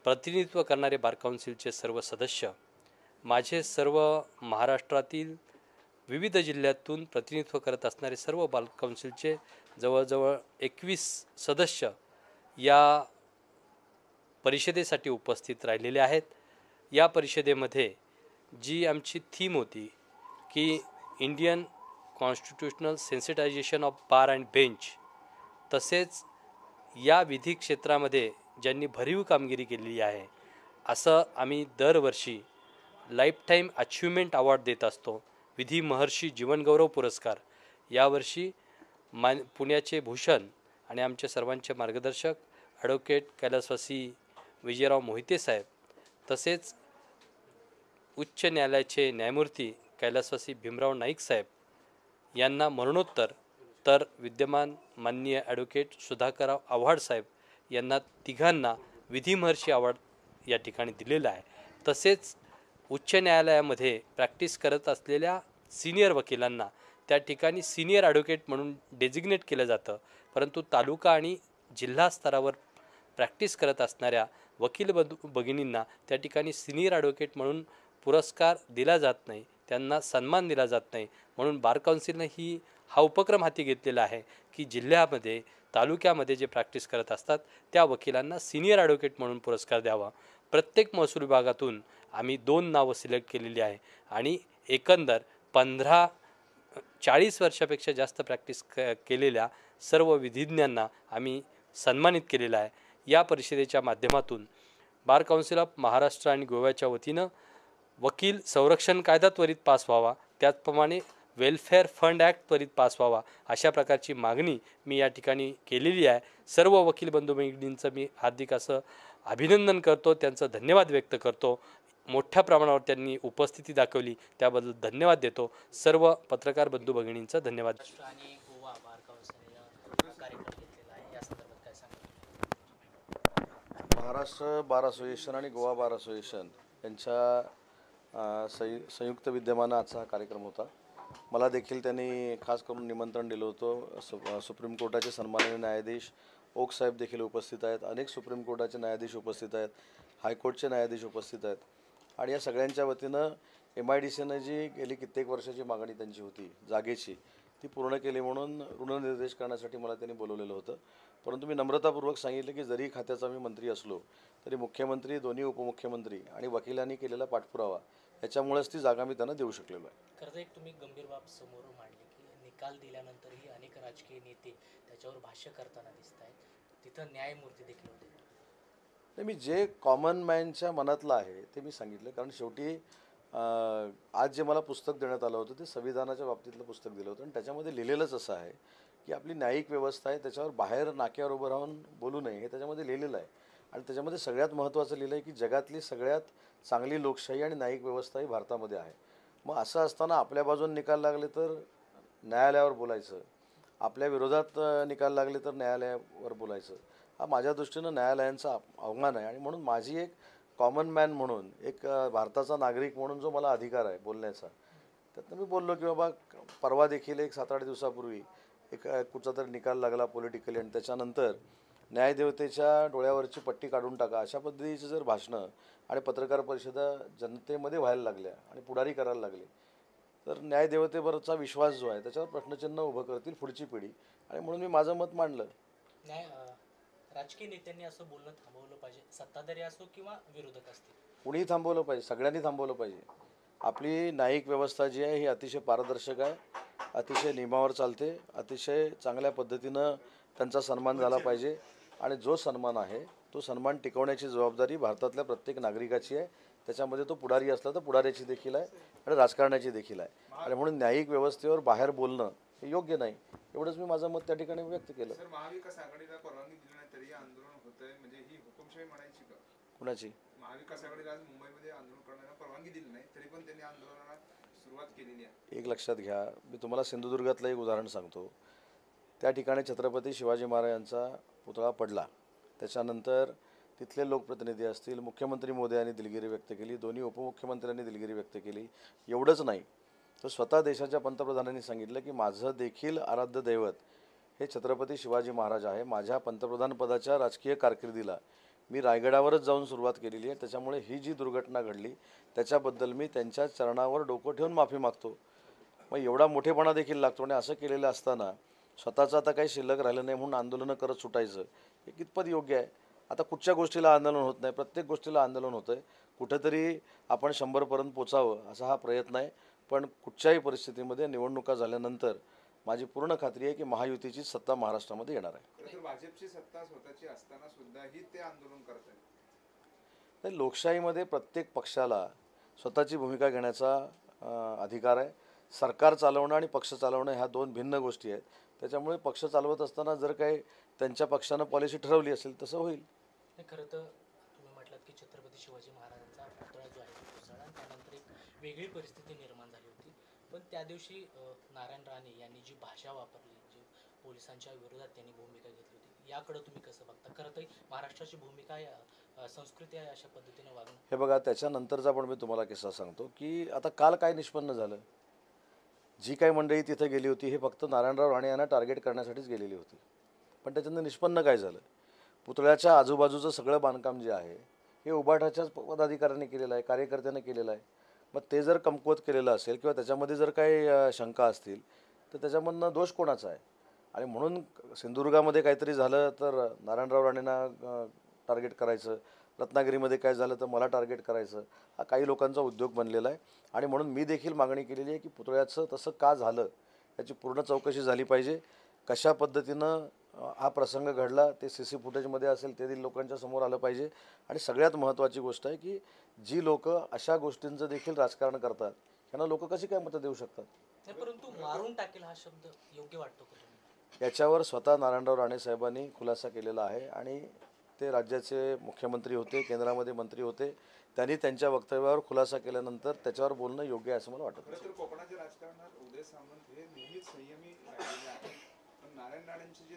प्रतिनिधित्व करणारे बार काउन्सिलचे सर्व सदस्य, माझे सर्व महाराष्ट्रातील विविध जिल्ह्यातून प्रतिनिधित्व करत असणारे सर्व बार काउन्सिलचे जवळजवळ 21 सदस्य या परिषदेसाठी उपस्थित राहिलेले आहेत। या परिषदेमध्ये जी आमची थीम होती की Indian constitutional sensitisation of bar and bench, तसेच या विधी क्षेत्रामध्ये ज्यांनी भरीव कामगिरी केलेली आहे असं आम्ही दरवर्षी लाईफटाईम अचिव्हमेंट अवॉर्ड देत असतो। विधी महर्षी जीवनगौरव पुरस्कार यावर्षी पुण्याचे भूषण आणि आमचे सर्वांचे मार्गदर्शक ॲडव्होकेट कैलासवासी विजयराव मोहिते साहेब, तसेच उच्च न्यायालयाचे न्यायमूर्ती कैलासवासी भीमराव नाईक साहेब यांना मरणोत्तर, तर विद्यमान माननीय ॲडव्होकेट सुधाकरराव आव्हाड साहेब यांना तिघांना विधी महर्षी अवॉर्ड या ठिकाणी दिलेला आहे। तसेच उच्च न्यायालयामध्ये प्रॅक्टिस करत असलेल्या सिनियर वकिलांना त्या ठिकाणी सिनियर ॲडव्होकेट म्हणून डेजिग्नेट केलं जातं, परंतु तालुका आणि जिल्हा स्तरावर प्रॅक्टिस करत असणाऱ्या वकील भगिनींना त्या ठिकाणी सिनियर ॲडव्होकेट म्हणून पुरस्कार दिला जात नाही, त्यांना सन्मान दिला जात नाही। म्हणून बार काउन्सिलनं हा उपक्रम हाती घेतलेला आहे की जिल्ह्यामध्ये तालुक्यामध्ये जे प्रॅक्टिस करत असतात त्या वकिलांना सिनियर ॲडव्होकेट म्हणून पुरस्कार द्यावा। प्रत्येक महसूल विभागातून आम्ही 2 नावं सिलेक्ट केलेली आहे आणि एकंदर 40 वर्षापेक्षा जास्त प्रॅक्टिस केलेल्या सर्व विधिज्ञांना आम्ही सन्मानित केलेलं आहे। या परिषदेच्या माध्यमातून बार काउन्सिल ऑफ महाराष्ट्र आणि गोव्याच्या वतीनं वकील संरक्षण कायदा त्वरित पास व्हावा, त्याचप्रमाणे वेलफेअर फंड ॲक्ट त्वरित पास व्हावा, अशा प्रकारची मागणी मी या ठिकाणी केलेली आहे। सर्व वकील बंधू भगिनींचं मी हार्दिक असं अभिनंदन करतो, त्यांचं धन्यवाद व्यक्त करतो। मोठ्या प्रमाणावर त्यांनी उपस्थिती दाखवली त्याबद्दल धन्यवाद देतो। सर्व पत्रकार बंधू भगिनींचं धन्यवाद। महाराष्ट्र बार असोसिएशन आणि गोवा बार असोसिएशन यांच्या संयुक्त विद्यमानं आजचा हा कार्यक्रम होता। मला देखील त्यांनी खास करून निमंत्रण दिलं होतं। सुप्रीम कोर्टाचे सन्माननीय न्यायाधीश ओक साहेब देखील उपस्थित आहेत, अनेक सुप्रीम कोर्टाचे न्यायाधीश उपस्थित आहेत, हायकोर्टचे न्यायाधीश उपस्थित आहेत आणि या सगळ्यांच्या वतीनं MIDCनं जी गेली कित्येक वर्षाची मागणी त्यांची होती जागेची, ती पूर्ण केली म्हणून ऋणनिर्देश करण्यासाठी मला त्यांनी बोलवलेलं होतं। परंतु मी नम्रतापूर्वक सांगितलं की जरी खात्याचा मी मंत्री असलो तरी मुख्यमंत्री, दोन्ही उपमुख्यमंत्री आणि वकिलांनी केलेला पाठपुरावा याच्यामुळेच ती जागा मी त्यांना देऊ शकलेलो आहे। खरं एक तुम्ही गंभीर बाब समोर मांडली की निकाल दिल्यानंतरही अनेक राजकीय नेते त्याच्यावर भाष्य करताना दिसत आहेत, तिथं न्यायमूर्ती देखील होते। नाही, मी जे कॉमन मॅनच्या मनातलं आहे ते मी सांगितलं, कारण शेवटी आज जे मला पुस्तक देण्यात आलं होतं ते संविधानाच्या बाबतीतलं पुस्तक दिलं होतं आणि त्याच्यामध्ये लिहिलेलंच असं आहे की आपली न्यायिक व्यवस्था आहे त्याच्यावर बाहेर नाक्यावर उभं राहून बोलू नये, हे त्याच्यामध्ये लिहिलेलं आहे। आणि त्याच्यामध्ये सगळ्यात महत्त्वाचं लिहिलं आहे की जगातली सगळ्यात चांगली लोकशाही आणि न्यायिक व्यवस्था ही भारतामध्ये आहे। मग असं असताना आपल्या बाजून निकाल लागले तर न्यायालयावर बोलायचं, आपल्या विरोधात निकाल लागले तर न्यायालयावर बोलायचं, हा माझ्या दृष्टीनं न्यायालयांचा अवमान आहे। आणि म्हणून माझी एक कॉमन मॅन म्हणून, एक भारताचा नागरिक म्हणून जो मला अधिकार आहे बोलण्याचा, त्यातनं मी बोललो की बाबा परवा देखील एक 7-8 दिवसापूर्वी एक कुठचा तरी निकाल लागला पॉलिटिकली आणि त्याच्यानंतर न्यायदेवतेच्या डोळ्यावरची पट्टी काढून टाका अशा पद्धतीची जर भाषणं आणि पत्रकार परिषदा जनतेमध्ये व्हायला लागल्या आणि पुढारी करायला लागले तर न्यायदेवतेवरचा विश्वास जो आहे त्याच्यावर प्रश्नचिन्ह उभं करतील पुढची पिढी। आणि म्हणून मी माझं मत मांडलं। राजकीय नेत्यांनी असं बोलणं थांबवलं पाहिजे, सत्ताधारी असो किंवा विरोधक असतील, कुणीही थांबवलं पाहिजे, सगळ्यांनी थांबवलं पाहिजे। आपली न्यायिक व्यवस्था जी आहे ही अतिशय पारदर्शक आहे, अतिशय नियमावर चालते, अतिशय चांगल्या पद्धतीनं त्यांचा सन्मान झाला पाहिजे आणि जो सन्मान आहे तो सन्मान टिकवण्याची जबाबदारी भारतातल्या प्रत्येक नागरिकाची आहे। त्याच्यामध्ये तो पुढारी असला तर पुढाऱ्याची देखील आहे आणि राजकारणाची देखील आहे। आणि म्हणून न्यायिक व्यवस्थेवर बाहेर बोलणं हे योग्य नाही, एवढंच मी माझं मत त्या ठिकाणी व्यक्त केलं। सर, महाविकास आघाडीला परवानगी दिली नाही तरी आंदोलन होतंय, म्हणजे ही हुकुमशाही म्हणायची का? कुणाची? महाविकास आघाडीला आज मुंबईमध्ये आंदोलन करण्याला परवानगी दिली नाही तरी पण त्यांनी आंदोलनाला सुरुवात केलेली आहे। एक लक्षात घ्या, मी तुम्हाला सिंधुदुर्गातलं एक उदाहरण सांगतो। त्या ठिकाणी छत्रपती शिवाजी महाराजांचा पुतळा पडला, त्याच्यानंतर तिथले लोकप्रतिनिधी असतील, मुख्यमंत्री मोदयांनी दिलगिरी व्यक्त केली, दोन्ही उपमुख्यमंत्र्यांनी दिलगिरी व्यक्त केली। एवढंच नाही तर स्वतः देशाच्या पंतप्रधानांनी सांगितलं की माझं देखील आराध्य दैवत हे छत्रपती शिवाजी महाराज आहे। माझ्या पंतप्रधान पदाच्या राजकीय कारकिर्दीला मी रायगडावरच जाऊन सुरुवात केलेली आहे. त्याच्यामुळे ही जी दुर्घटना घडली त्याच्याबद्दल मी त्यांच्या चरणावर डोकं ठेवून माफी मागतो. मग एवढा मोठेपणा देखील लागतो आणि असं केलेलं असताना स्वतःचं आता काही शिल्लक राहिलं नाही म्हणून आंदोलनं करत सुटायचं हे कितपत योग्य आहे? आता कुठच्या गोष्टीला आंदोलन होत नाही, प्रत्येक गोष्टीला आंदोलन होतं आहे. कुठंतरी आपण 100पर्यंत पोचावं असा हा प्रयत्न आहे. पण कुठच्याही परिस्थितीमध्ये निवडणुका झाल्यानंतर माझी पूर्ण खात्री आहे की महायुतीची सत्ता महाराष्ट्रामध्ये येणार आहे. खरं तर भाजपची सत्ता स्वतःची असताना सुद्धाही ते आंदोलन करत आहेत. नाही, लोकशाहीमध्ये प्रत्येक पक्षाला स्वतःची भूमिका घेण्याचा अधिकार आहे. सरकार चालवणं आणि पक्ष चालवणं ह्या दोन भिन्न गोष्टी आहेत. त्याच्यामुळे पक्ष चालवत असताना जर काही त्यांच्या पक्षानं पॉलिसी ठरवली असेल तसं होईल. नाही, खरं तर तुम्ही म्हटलात की छत्रपती शिवाजी महाराजांचा पुतळा जो आहे तो कोसळला आणि त्यानंतर एक वेगळी परिस्थिती निर्माण झाली होती. पण त्या दिवशी नारायण राणे यांनी जी भाषा वापरली, जी पोलिसांच्या विरोधात त्यांनी भूमिका घेतली होती, याकडे तुम्ही कसं बघता? खरं तर महाराष्ट्राची भूमिका संस्कृती आहे अशा पद्धतीने वागणं. हे बघा, त्याच्यानंतरचा पण मी तुम्हाला किस्सा सांगतो की आता काल काय निष्पन्न झालं. जी काही मंडळी तिथे गेली होती हे फक्त नारायणराव राणे यांना टार्गेट करण्यासाठीच गेलेली होती. पण त्याच्यानं निष्पन्न काय झालं? पुतळ्याच्या आजूबाजूचं सगळं बांधकाम जे आहे हे उभाटाच्याच पदाधिकाऱ्यांनी केलेलं आहे, कार्यकर्त्यांनी केलेलं आहे. मग ते जर कमकुवत केलेलं असेल किंवा त्याच्यामध्ये जर काही शंका असतील तर त्याच्यामधनं दोष कोणाचा आहे? आणि म्हणून सिंधुदुर्गामध्ये काहीतरी झालं तर नारायणराव राणेंना टार्गेट करायचं, रत्नागिरीमध्ये काय झालं तर मला टार्गेट करायचं, हा काही लोकांचा उद्योग बनलेला आहे. आणि म्हणून मी देखील मागणी केलेली आहे की पुतळ्याचं तसं का झालं याची पूर्ण चौकशी झाली पाहिजे. कशा पद्धतीनं हा प्रसंग घडला ते CC फुटेजमध्ये असेल ते देखील लोकांच्या समोर आलं पाहिजे. आणि सगळ्यात महत्त्वाची गोष्ट आहे की जी लोक अशा गोष्टींचं देखील राजकारण करतात त्यांना लोक कशी काय मतं देऊ शकतात? नाही, परंतु मारून टाकेल हा शब्द योग्य वाटतो का तुम्हाला? याच्यावर स्वतः नारायणराव राणे साहेबांनी खुलासा केलेला आहे आणि ते राज्याचे मुख्यमंत्री होते, केंद्रामध्ये मंत्री होते. त्यांनी त्यांच्या वक्तव्यावर खुलासा केल्यानंतर त्याच्यावर बोलणं योग्य आहे असं मला वाटतं. खरं तर कोकणाच्या राजकारणात उदय सामंत हे नेहमीच संयमी राहिलेले आहेत. पण नारायण राणेंचे जे